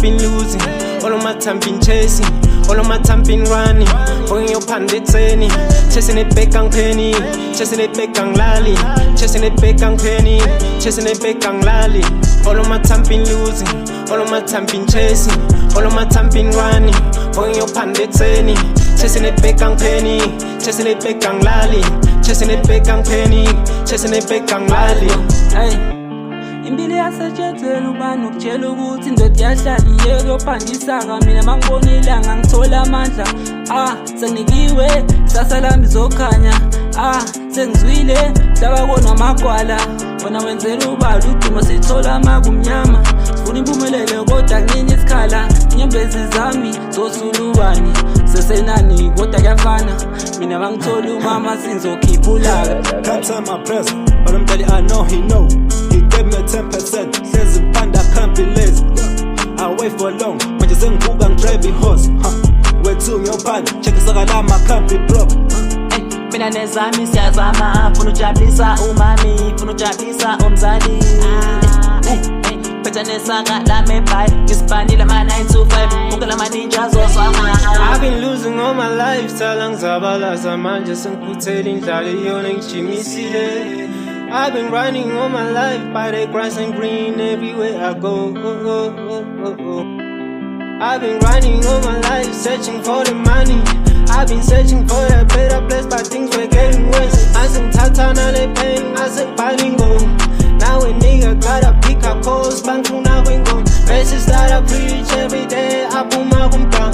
been losing, all of my time been chasing, all of my time been running. Following your pandit training, chasing it back on penny, chasing it back on lally, chasing it back on penny, chasing it back on lally. All of my time been losing, all of my time been chasing, all of my time been running. Following your pandit training, chasing it back on penny, chasing it back on lally, chasing it back on penny, chasing it back on lally. Hey. Impilo yasetshenzela ubani ukutshela ukuthi indoda yahlala iyeke yophandisaka mina mangibonile angangithola amandla senginikiwe kusasa lami zokhanya sengizwile hlabakona amagwala wena wenzela ubali uduma sithola amakumnyama sifuna impumelelo kodwa kunini isikhala inyembezi zami zosulubani sesenani kodwa kuyafana mina mangithola umama singizokhipha ulaka. Can't tell my present, but I'm daddy I know he know. He gave me 10%, says in panda can't be lazy. I wait for long, manje sengivuka ngidrive horse. Wethu ngiyopanda, check isakalama can't be broke. Mina nezami siyazama, funa ujabulisa umami, funa ujabulisa umzali. Phetha nesaka lami ebhayi, ngisibhanile ma 9 to 5, bonke lama ninja zosama. I've been losing all my life, sala ngizabalaza manje sengiphuthela indlala iyona ngijimisile. I've been running all my life by the grass and green everywhere I go. I've been running all my life searching for the money. I've been searching for a better place, but things were getting worse. I sing Tatana le pain, I sing Balingo. Now a nigga gotta pick up calls, bang tuna wingo. Verses that I preach every day, I put my down.